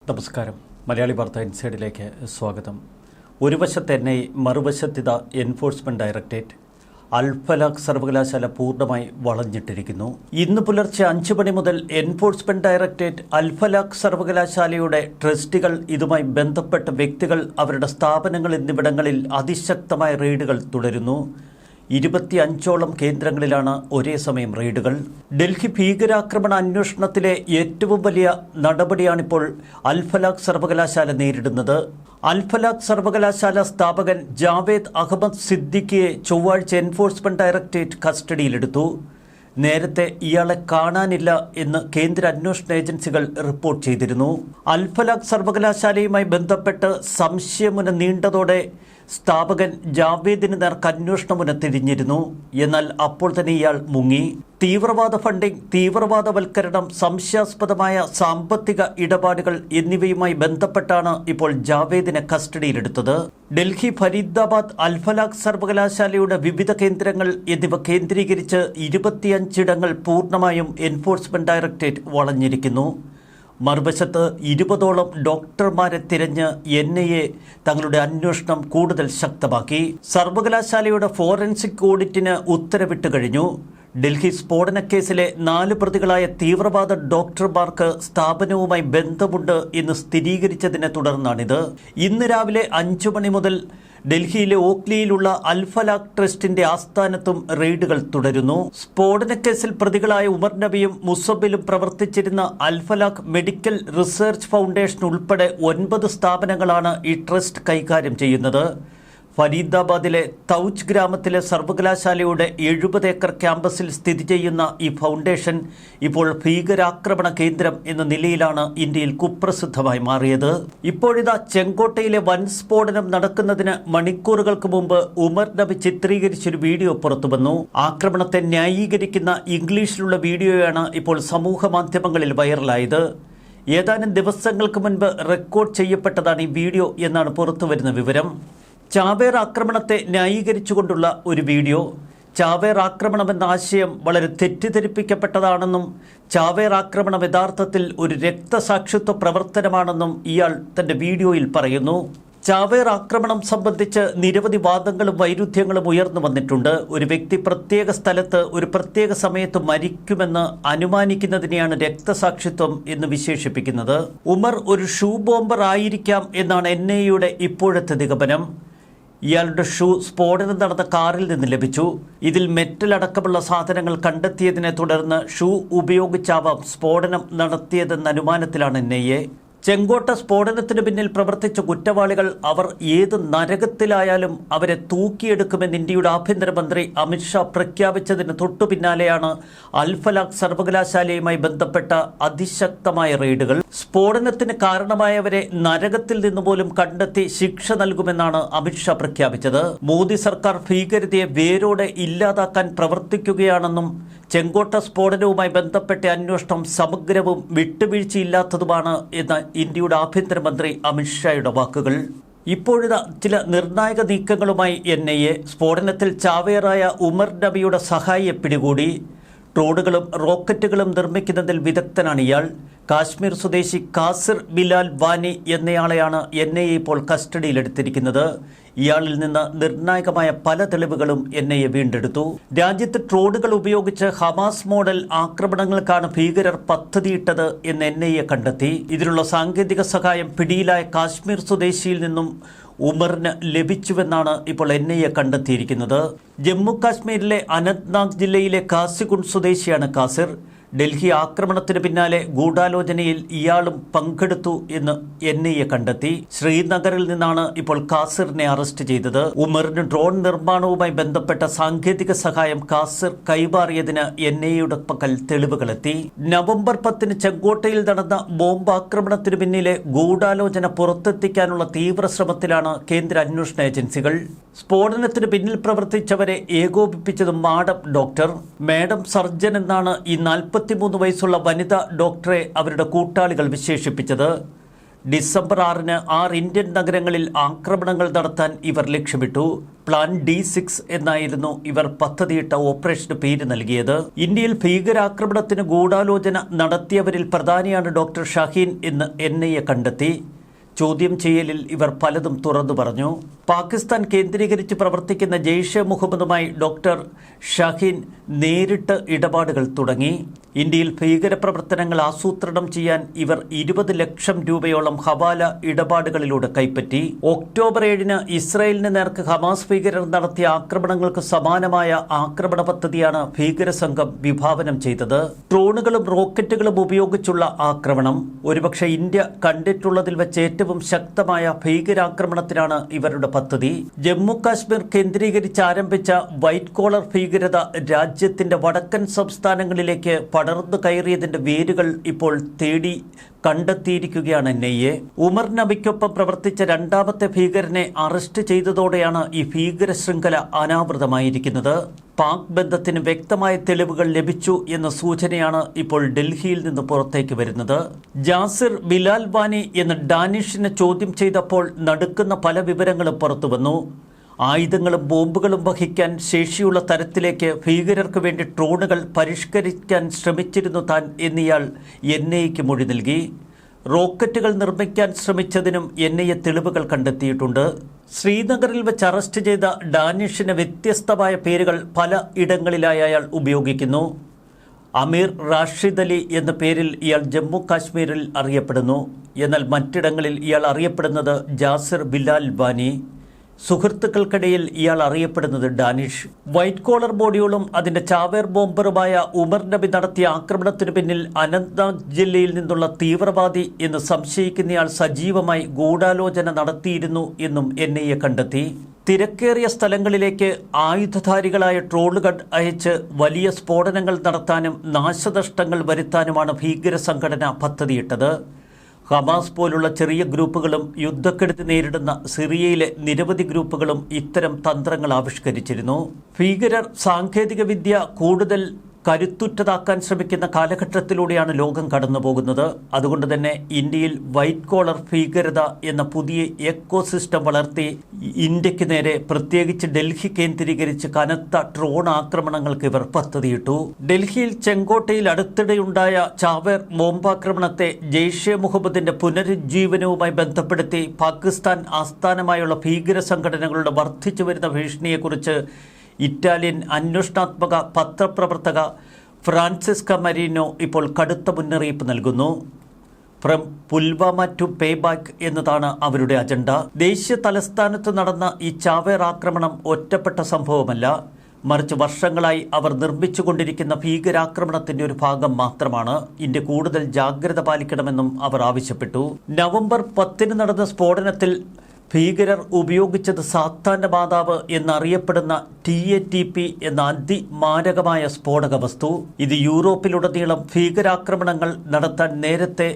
നമസ്കാരം. മലയാളി വാർത്ത ഇൻസൈഡിലേക്ക് സ്വാഗതം. ഒരു വശത്ത് N I, മറുവശത്തിത enforcement directorate. Al Falah സർവകലാശാല പൂർണ്ണമായി വളഞ്ഞിട്ടിരിക്കുന്നു. ഇന്ന് പുലർച്ചെ 5 മണി മുതൽ എൻഫോഴ്സ്മെന്റ് ഡയറക്ടറേറ്റ് അൽഫലാഖ് സർവകലാശാലയുടെ ട്രസ്റ്റികൾ, ഇതുമായി ബന്ധപ്പെട്ട വ്യക്തികൾ, അവരുടെ സ്ഥാപനങ്ങൾ എന്നിവിടങ്ങളിൽ അതിശക്തമായ റെയ്ഡുകൾ തുടരുന്നു. 25ഓളം കേന്ദ്രങ്ങളിലാണ് ഒരേ സമയം റെയ്ഡുകൾ. ഡൽഹി ഭീകരാക്രമണ അന്വേഷണത്തിലെ ഏറ്റവും വലിയ നടപടിയാണിപ്പോൾ അൽഫലാഖ് സർവകലാശാല നേരിടുന്നത്. അൽഫലാഖ് സർവകലാശാല സ്ഥാപകൻ ജാവേദ് അഹമ്മദ് സിദ്ദിഖിയെ ചൊവ്വാഴ്ച എൻഫോഴ്സ്മെന്റ് ഡയറക്ടറേറ്റ് കസ്റ്റഡിയിലെടുത്തു. നേരത്തെ ഇയാളെ കാണാനില്ല എന്ന് കേന്ദ്ര അന്വേഷണ ഏജൻസികൾ റിപ്പോർട്ട് ചെയ്തിരുന്നു. അൽഫലാഖ് സർവകലാശാലയുമായി ബന്ധപ്പെട്ട് സംശയമുന നീണ്ടതോടെ സ്ഥാപകൻ ജാവേദിന് നേർക്ക് അന്വേഷണമുന തിരിഞ്ഞിരുന്നു. എന്നാൽ അപ്പോൾ തന്നെ ഇയാൾ മുങ്ങി. തീവ്രവാദ ഫണ്ടിംഗ്, തീവ്രവാദവൽക്കരണം, സംശയാസ്പദമായ സാമ്പത്തിക ഇടപാടുകൾ എന്നിവയുമായി ബന്ധപ്പെട്ടാണ് ഇപ്പോൾ ജാവേദിനെ കസ്റ്റഡിയിലെടുത്തത്. ഡൽഹി, ഫരീദാബാദ്, അൽഫലാഖ് സർവകലാശാലയുടെ വിവിധ കേന്ദ്രങ്ങൾ എന്നിവ കേന്ദ്രീകരിച്ച് 25 ഇടങ്ങൾ പൂർണ്ണമായും എൻഫോഴ്സ്മെന്റ് ഡയറക്ടറേറ്റ് വളഞ്ഞിരിക്കുന്നു. മറുവശത്ത് 20ഓളം ഡോക്ടർമാരെ തിരഞ്ഞ് NIA തങ്ങളുടെ അന്വേഷണം കൂടുതൽ ശക്തമാക്കി. സർവകലാശാലയുടെ ഫോറൻസിക് ഓഡിറ്റിന് ഉത്തരവിട്ട് കഴിഞ്ഞു. ഡൽഹി സ്ഫോടനക്കേസിലെ 4 പ്രതികളായ തീവ്രവാദ ഡോക്ടർമാർക്ക് സ്ഥാപനവുമായി ബന്ധമുണ്ട് എന്ന് സ്ഥിരീകരിച്ചതിനെ തുടർന്നാണിത്. ഇന്ന് രാവിലെ 5 മണി മുതൽ ഡൽഹിയിലെ ഓക്ലിയിലുള്ള അൽഫലാഖ് ട്രസ്റ്റിന്റെ ആസ്ഥാനത്തും റെയ്ഡുകൾ തുടരുന്നു. സ്ഫോടനക്കേസിൽ പ്രതികളായ ഉമർ നബിയും മുസബിലും പ്രവർത്തിച്ചിരുന്ന അൽഫലാഖ് മെഡിക്കൽ റിസർച്ച് ഫൗണ്ടേഷൻ ഉൾപ്പെടെ 9 സ്ഥാപനങ്ങളാണ് ഈ ട്രസ്റ്റ് കൈകാര്യം ചെയ്യുന്നത്. ഫരീദാബാദിലെ തൗജ് ഗ്രാമത്തിലെ സർവകലാശാലയുടെ 70 ഏക്കർ ക്യാമ്പസിൽ സ്ഥിതി ചെയ്യുന്ന ഈ ഫൗണ്ടേഷൻ ഇപ്പോൾ ഭീകരാക്രമണ കേന്ദ്രം എന്ന നിലയിലാണ് ഇന്ത്യയിൽ കുപ്രസിദ്ധമായി മാറിയത്. ഇപ്പോഴിതാ ചെങ്കോട്ടയിലെ വൻ സ്ഫോടനം നടക്കുന്നതിന് മണിക്കൂറുകൾക്ക് മുമ്പ് ഉമർ നബി ചിത്രീകരിച്ചൊരു വീഡിയോ പുറത്തുവന്നു. ആക്രമണത്തെ ന്യായീകരിക്കുന്ന ഇംഗ്ലീഷിലുള്ള വീഡിയോയാണ് ഇപ്പോൾ സമൂഹ മാധ്യമങ്ങളിൽ വൈറലായത്. ഏതാനും ദിവസങ്ങൾക്ക് മുൻപ് റെക്കോർഡ് ചെയ്യപ്പെട്ടതാണ് ഈ വീഡിയോ എന്നാണ് പുറത്തുവരുന്ന വിവരം. ചാവേർ ആക്രമണത്തെ ന്യായീകരിച്ചുകൊണ്ടുള്ള ഒരു വീഡിയോ. ചാവേർ ആക്രമണമെന്ന ആശയം വളരെ തെറ്റിദ്ധരിപ്പിക്കപ്പെട്ടതാണെന്നും ചാവേർ ആക്രമണം യഥാർത്ഥത്തിൽ ഒരു രക്തസാക്ഷിത്വ പ്രവർത്തനമാണെന്നും ഇയാൾ തന്റെ വീഡിയോയിൽ പറയുന്നു. ചാവേർ ആക്രമണം സംബന്ധിച്ച് നിരവധി വാദങ്ങളും വൈരുദ്ധ്യങ്ങളും ഉയർന്നു വന്നിട്ടുണ്ട്. ഒരു വ്യക്തി പ്രത്യേക സ്ഥലത്ത് ഒരു പ്രത്യേക സമയത്ത് മരിക്കുമെന്ന് അനുമാനിക്കുന്നതിനെയാണ് രക്തസാക്ഷിത്വം എന്ന് വിശേഷിപ്പിക്കുന്നത്. ഉമർ ഒരു ഷൂ ബോംബർ ആയിരിക്കാം എന്നാണ് NIAയുടെ ഇപ്പോഴത്തെ നിഗമനം. ഇയാളുടെ ഷൂ സ്ഫോടനം നടന്ന കാറിൽ നിന്ന് ലഭിച്ചു. ഇതിൽ മെറ്റൽ അടക്കമുള്ള സാധനങ്ങൾ കണ്ടെത്തിയതിനെ തുടർന്ന് ഷൂ ഉപയോഗിച്ചാവാം സ്ഫോടനം നടത്തിയതെന്ന അനുമാനത്തിലാണ് NIA. ചെങ്കോട്ട സ്ഫോടനത്തിന് പിന്നിൽ പ്രവർത്തിച്ച കുറ്റവാളികൾ അവർ ഏത് നരകത്തിലായാലും അവരെ തൂക്കിയെടുക്കുമെന്ന് ഇന്ത്യയുടെ ആഭ്യന്തരമന്ത്രി അമിത്ഷാ പ്രഖ്യാപിച്ചതിന് തൊട്ടു പിന്നാലെയാണ് അൽഫലാഖ് സർവകലാശാലയുമായി ബന്ധപ്പെട്ട അതിശക്തമായ റെയ്ഡുകൾ. സ്ഫോടനത്തിന് കാരണമായവരെ നരകത്തിൽ നിന്ന് പോലും കണ്ടെത്തി ശിക്ഷ നൽകുമെന്നാണ് അമിത്ഷാ പ്രഖ്യാപിച്ചത്. മോദി സർക്കാർ ഭീകരതയെ വേരോടെ ഇല്ലാതാക്കാൻ പ്രവർത്തിക്കുകയാണെന്നും ചെങ്കോട്ട സ്ഫോടനവുമായി ബന്ധപ്പെട്ട അന്വേഷണം സമഗ്രവും വിട്ടുവീഴ്ചയില്ലാത്തതുമാണ് എന്ന ഇന്ത്യയുടെ ആഭ്യന്തരമന്ത്രി അമിത്ഷായുടെ വാക്കുകൾ. ഇപ്പോഴിതാ ചില നിർണായക നീക്കങ്ങളുമായി NIA. സ്ഫോടനത്തിൽ ചാവേറായ ഉമർ നബിയുടെ സഹായിയെ പിടികൂടി. ഡ്രോണുകളും റോക്കറ്റുകളും നിർമ്മിക്കുന്നതിൽ വിദഗ്ധനാണ് ഇയാൾ. കാശ്മീർ സ്വദേശി കാസിർ ബിലാൽ വാനി എന്നയാളെയാണ് NIA ഇപ്പോൾ കസ്റ്റഡിയിലെടുത്തിരിക്കുന്നത്. ഇയാളിൽ നിന്ന് നിർണായകമായ പല തെളിവുകളും NIA വീണ്ടെടുത്തു. രാജ്യത്ത് ഡ്രോണുകൾ ഉപയോഗിച്ച് ഹമാസ് മോഡൽ ആക്രമണങ്ങൾക്കാണ് ഭീകരർ പദ്ധതിയിട്ടത് എന്ന് NIA കണ്ടെത്തി. ഇതിനുള്ള സാങ്കേതിക സഹായം പിടിയിലായ കാശ്മീർ സ്വദേശിയിൽ നിന്നും ഉമറിന് ലഭിച്ചുവെന്നാണ് ഇപ്പോൾ NIA കണ്ടെത്തിയിരിക്കുന്നത്. ജമ്മു കാശ്മീരിലെ അനന്ത്നാഗ് ജില്ലയിലെ കാസിഗുണ്ട് സ്വദേശിയാണ് കാസിർ. ഡൽഹി ആക്രമണത്തിന് പിന്നാലെ ഗൂഢാലോചനയിൽ ഇയാളും പങ്കെടുത്തു എന്ന് NIA കണ്ടെത്തി. ശ്രീനഗറിൽ നിന്നാണ് ഇപ്പോൾ കാസിറിനെ അറസ്റ്റ് ചെയ്തത്. ഉമറിന് ഡ്രോൺ നിർമ്മാണവുമായി ബന്ധപ്പെട്ട സാങ്കേതിക സഹായം കാസിർ കൈമാറിയതിന് NIAയുടെ പക്കൽ തെളിവുകളെത്തി. നവംബർ 10 ചെങ്കോട്ടയിൽ നടന്ന ബോംബാക്രമണത്തിന് പിന്നിലെ ഗൂഢാലോചന പുറത്തെത്തിക്കാനുള്ള തീവ്ര ശ്രമത്തിലാണ് കേന്ദ്ര അന്വേഷണ ഏജൻസികൾ. സ്ഫോടനത്തിന് പിന്നിൽ പ്രവർത്തിച്ചവരെ ഏകോപിപ്പിച്ചത് മാഡം സർജൻ എന്നാണ് ഈ 43 വയസ്സുള്ള വനിതാ ഡോക്ടറെ അവരുടെ കൂട്ടാളികൾ വിശേഷിപ്പിച്ചത്. ഡിസംബർ 6-ന് 6 ഇന്ത്യൻ നഗരങ്ങളിൽ ആക്രമണങ്ങൾ നടത്താൻ ഇവർ ലക്ഷ്യമിട്ടു. പ്ലാൻ D6 എന്നായിരുന്നു ഇവർ പദ്ധതിയിട്ട ഓപ്പറേഷന് പേര് നൽകിയത്. ഇന്ത്യയിൽ ഭീകരാക്രമണത്തിന് ഗൂഢാലോചന നടത്തിയവരിൽ പ്രധാനിയാണ് ഡോക്ടർ ഷഹീൻ എന്ന് NIA കണ്ടെത്തി. ചോദ്യം ചെയ്യലിൽ ഇവർ പലതും തുറന്നു പറഞ്ഞു. പാകിസ്ഥാൻ കേന്ദ്രീകരിച്ച് പ്രവർത്തിക്കുന്ന ജെയ്ഷെ മുഹമ്മദുമായി ഡോക്ടർ ഷഹീൻ നേരിട്ട് ഇടപാടുകൾ തുടങ്ങി. ഇന്ത്യയിൽ ഭീകരപ്രവർത്തനങ്ങൾ ആസൂത്രണം ചെയ്യാൻ ഇവർ 20 ലക്ഷം രൂപയോളം ഹവാല ഇടപാടുകളിലൂടെ കൈപ്പറ്റി. ഒക്ടോബർ 7-ന് ഇസ്രായേലിന് നേർക്ക് ഹമാസ് ഭീകരർ നടത്തിയ ആക്രമണങ്ങൾക്ക് സമാനമായ ആക്രമണ പദ്ധതിയാണ് ഭീകരസംഘം വിഭാവനം ചെയ്തത്. ഡ്രോണുകളും റോക്കറ്റുകളും ഉപയോഗിച്ചുള്ള ആക്രമണം. ഒരുപക്ഷെ ഇന്ത്യ കണ്ടിട്ടുള്ളതിൽ വെച്ച് ഏറ്റവും ശക്തമായ ഭീകരാക്രമണത്തിനാണ് ഇവരുടെ പദ്ധതി. ജമ്മു കാശ്മീർ കേന്ദ്രീകരിച്ച് ആരംഭിച്ച വൈറ്റ് കോളർ ഭീകരത രാജ്യത്തിന്റെ വടക്കൻ സംസ്ഥാനങ്ങളിലേക്ക് പടർന്നു കയറിയതിന്റെ വേരുകൾ ഇപ്പോൾ തേടി കണ്ടെത്തിയിരിക്കുകയാണ് NIA. ഉമർ നബിക്കൊപ്പം പ്രവർത്തിച്ച രണ്ടാമത്തെ ഭീകരനെ അറസ്റ്റ് ചെയ്തതോടെയാണ് ഈ ഭീകര ശൃംഖല അനാവൃതമായിരിക്കുന്നത്. പാക് ബന്ധത്തിന് വ്യക്തമായ തെളിവുകൾ ലഭിച്ചു എന്ന സൂചനയാണ് ഇപ്പോൾ ഡൽഹിയിൽ നിന്ന് പുറത്തേക്ക് വരുന്നത്. ജാസിർ ബിലാൽ വാനി എന്ന ഡാനിഷിനെ ചോദ്യം ചെയ്തപ്പോൾ നടുക്കുന്ന പല വിവരങ്ങളും പുറത്തുവന്നു. ആയുധങ്ങളും ബോംബുകളും വഹിക്കാൻ ശേഷിയുള്ള തരത്തിലേക്ക് ഭീകരർക്ക് വേണ്ടി ഡ്രോണുകൾ പരിഷ്കരിക്കാൻ ശ്രമിച്ചിരുന്നു താൻ എന്നിയാൾ NIAക്ക് മൊഴി നൽകി. റോക്കറ്റുകൾ നിർമ്മിക്കാൻ ശ്രമിച്ചതിനും NIA തെളിവുകൾ കണ്ടെത്തിയിട്ടുണ്ട്. ശ്രീനഗറിൽ വെച്ച് അറസ്റ്റ് ചെയ്ത ഡാനിഷിന് വ്യത്യസ്തമായ പേരുകൾ പല ഇടങ്ങളിലായി അയാൾ ഉപയോഗിക്കുന്നു. അമീർ റാഷിദ് അലി എന്ന പേരിൽ ഇയാൾ ജമ്മു കാശ്മീരിൽ അറിയപ്പെടുന്നു. എന്നാൽ മറ്റിടങ്ങളിൽ ഇയാൾ അറിയപ്പെടുന്നത് ജാസിർ ബിലാൽ വാനി. സുഹൃത്തുക്കൾക്കിടയിൽ ഇയാൾ അറിയപ്പെടുന്നത് ഡാനിഷ്. വൈറ്റ് കോളർ ബോഡികളും അതിന്റെ ചാവേർ ബോംബറുമായ ഉമർ നബി നടത്തിയ ആക്രമണത്തിനു പിന്നിൽ അനന്ത്നാഗ് ജില്ലയിൽ നിന്നുള്ള തീവ്രവാദി എന്ന് സംശയിക്കുന്നയാൾ സജീവമായി ഗൂഢാലോചന നടത്തിയിരുന്നു എന്നും NIA കണ്ടെത്തി. തിരക്കേറിയ സ്ഥലങ്ങളിലേക്ക് ആയുധധാരികളായ ട്രോളുകൾ അയച്ച് വലിയ സ്ഫോടനങ്ങൾ നടത്താനും നാശനഷ്ടങ്ങൾ വരുത്താനുമാണ് ഭീകര സംഘടന പദ്ധതിയിട്ടത്. ഹമാസ് പോലുള്ള ചെറിയ ഗ്രൂപ്പുകളും യുദ്ധക്കെടുതി നേരിടുന്ന സിറിയയിലെ നിരവധി ഗ്രൂപ്പുകളും ഇത്തരം തന്ത്രങ്ങൾ ആവിഷ്കരിച്ചിരുന്നു. ഭീകരർ സാങ്കേതികവിദ്യ കൂടുതൽ കരുത്തുറ്റതാക്കാൻ ശ്രമിക്കുന്ന കാലഘട്ടത്തിലൂടെയാണ് ലോകം കടന്നുപോകുന്നത്. അതുകൊണ്ട് തന്നെ ഇന്ത്യയിൽ വൈറ്റ് കോളർ ഭീകരത എന്ന പുതിയ എക്കോസിസ്റ്റം വളർത്തി ഇന്ത്യക്ക് നേരെ പ്രത്യേകിച്ച് ഡൽഹി കേന്ദ്രീകരിച്ച് കനത്ത ഡ്രോൺ ആക്രമണങ്ങൾക്ക് ഇവർ പദ്ധതിയിട്ടു. ഡൽഹിയിൽ ചെങ്കോട്ടയിൽ അടുത്തിടെയുണ്ടായ ചാവേർ ബോംബാക്രമണത്തെ ജെയ്ഷെ മുഹമ്മദിന്റെ പുനരുജ്ജീവനവുമായി ബന്ധപ്പെടുത്തി പാകിസ്ഥാൻ ആസ്ഥാനമായുള്ള ഭീകര സംഘടനകളുടെ വർദ്ധിച്ചു വരുന്ന ഭീഷണിയെക്കുറിച്ച് ഇറ്റാലിയൻ അന്വേഷണാത്മക പത്രപ്രവർത്തക ഫ്രാൻസിസ്ക മരീനോ ഇപ്പോൾ കടുത്ത മുന്നറിയിപ്പ് നൽകുന്നു. From Pulwama to pay back എന്നതാണ് അവരുടെ അജണ്ട. ദേശീയ തലസ്ഥാനത്ത് നടന്ന ഈ ചാവേർ ആക്രമണം ഒറ്റപ്പെട്ട സംഭവമല്ല, മറിച്ച് വർഷങ്ങളായി അവർ നിർമ്മിച്ചുകൊണ്ടിരിക്കുന്ന ഭീകരാക്രമണത്തിന്റെ ഒരു ഭാഗം മാത്രമാണ്. ഇന്ത്യ കൂടുതൽ ജാഗ്രത പാലിക്കണമെന്നും അവർ ആവശ്യപ്പെട്ടു. നവംബർ 10-ന് നടന്ന സ്ഫോടനത്തിൽ ഭീകരർ ഉപയോഗിച്ചത് സാത്താന്റെ മാതാവ് എന്നറിയപ്പെടുന്ന TATP എന്ന അതിമാരകമായ സ്ഫോടക വസ്തു. ഇത് യൂറോപ്പിലുടനീളം ഭീകരാക്രമണങ്ങൾ നടത്താൻ നേരത്തെ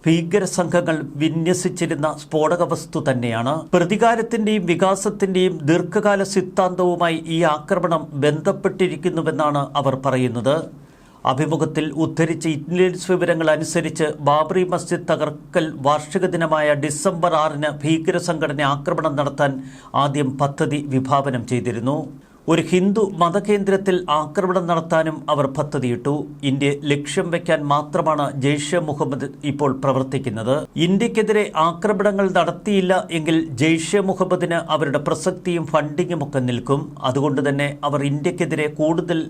ഭീകര സംഘങ്ങൾ വിന്യസിച്ചിരുന്ന സ്ഫോടക വസ്തു തന്നെയാണ്. പ്രതികാരത്തിന്റെയും വികാസത്തിന്റെയും ദീർഘകാല സിദ്ധാന്തവുമായി ഈ ആക്രമണം ബന്ധപ്പെട്ടിരിക്കുന്നുവെന്നാണ് അവർ പറയുന്നത്. അഭിമുഖത്തിൽ ഉദ്ധരിച്ച ഇന്റലിജൻസ് വിവരങ്ങൾ അനുസരിച്ച് ബാബറി മസ്ജിദ് തകർക്കൽ വാർഷിക ദിനമായ ഡിസംബർ 6-ന് ഭീകര സംഘടന ആക്രമണം നടത്താൻ ആദ്യം പദ്ധതി വിഭാവനം ചെയ്തിരുന്നു. ഒരു ഹിന്ദു മതകേന്ദ്രത്തിൽ ആക്രമണം നടത്താനും അവർ പദ്ധതിയിട്ടു. ഇന്ത്യ ലക്ഷ്യം വയ്ക്കാൻ മാത്രമാണ് ജെയ്ഷെ മുഹമ്മദ് ഇപ്പോൾ പ്രവർത്തിക്കുന്നത്. ഇന്ത്യക്കെതിരെ ആക്രമണങ്ങൾ നടത്തിയില്ല എങ്കിൽ ജെയ്ഷെ മുഹമ്മദിന് അവരുടെ പ്രസക്തിയും ഫണ്ടിങ്ങും ഒക്കെ നിൽക്കും. അതുകൊണ്ട് തന്നെ അവർ ഇന്ത്യക്കെതിരെ കൂടുതൽ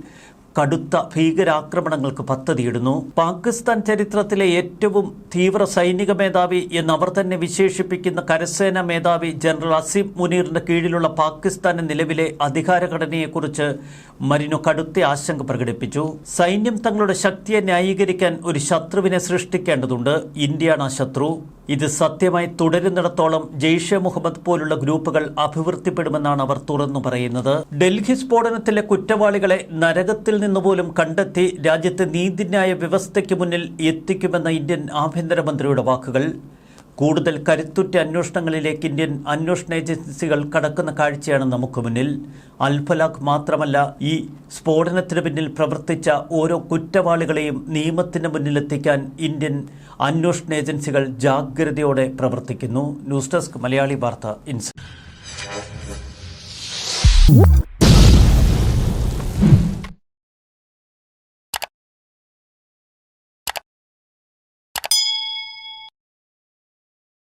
കടുത്ത ഭീകരാക്രമണങ്ങൾക്ക് പദ്ധതിയിടുന്നു. പാകിസ്ഥാൻ ചരിത്രത്തിലെ ഏറ്റവും തീവ്ര സൈനിക മേധാവി എന്നവർ തന്നെ വിശേഷിപ്പിക്കുന്ന കരസേനാ മേധാവി ജനറൽ അസീം മുനീറിന്റെ കീഴിലുള്ള പാകിസ്ഥാന്റെ നിലവിലെ അധികാരഘടനയെക്കുറിച്ച് മരിനോ കടുത്ത ആശങ്ക പ്രകടിപ്പിച്ചു. സൈന്യം തങ്ങളുടെ ശക്തിയെ ന്യായീകരിക്കാൻ ഒരു ശത്രുവിനെ സൃഷ്ടിക്കേണ്ടതുണ്ട്. ഇന്ത്യയാണ് ആ ശത്രു. ഇത് സത്യമായി തുടരുന്നിടത്തോളം ജെയ്ഷെ മുഹമ്മദ് പോലുള്ള ഗ്രൂപ്പുകൾ അഭിവൃദ്ധിപ്പെടുമെന്നാണ് അവർ തുറന്നു പറയുന്നത്. ഡൽഹി സ്ഫോടനത്തിലെ കുറ്റവാളികളെ നരകത്തിൽ നിന്നുപോലും കണ്ടെത്തി രാജ്യത്തെ നീതിന്യായ വ്യവസ്ഥയ്ക്ക് മുന്നിൽ എത്തിക്കുമെന്ന ഇന്ത്യൻ ആഭ്യന്തരമന്ത്രിയുടെ വാക്കുകൾ. കൂടുതൽ കരുത്തുറ്റ അന്വേഷണങ്ങളിലേക്ക് ഇന്ത്യൻ അന്വേഷണ ഏജൻസികൾ കടക്കുന്ന കാഴ്ചയാണ് നമുക്ക് മുന്നിൽ. അൽഫലാഖ് മാത്രമല്ല, ഈ സ്ഫോടനത്തിന് പിന്നിൽ പ്രവർത്തിച്ച ഓരോ കുറ്റവാളികളെയും നിയമത്തിന് മുന്നിലെത്തിക്കാൻ ഇന്ത്യൻ അന്വേഷണ ഏജൻസികൾ ജാഗ്രതയോടെ പ്രവർത്തിക്കുന്നു. ന്യൂസ് ഡെസ്ക് മലയാളി വാർത്ത ഇൻസൈറ്റ്.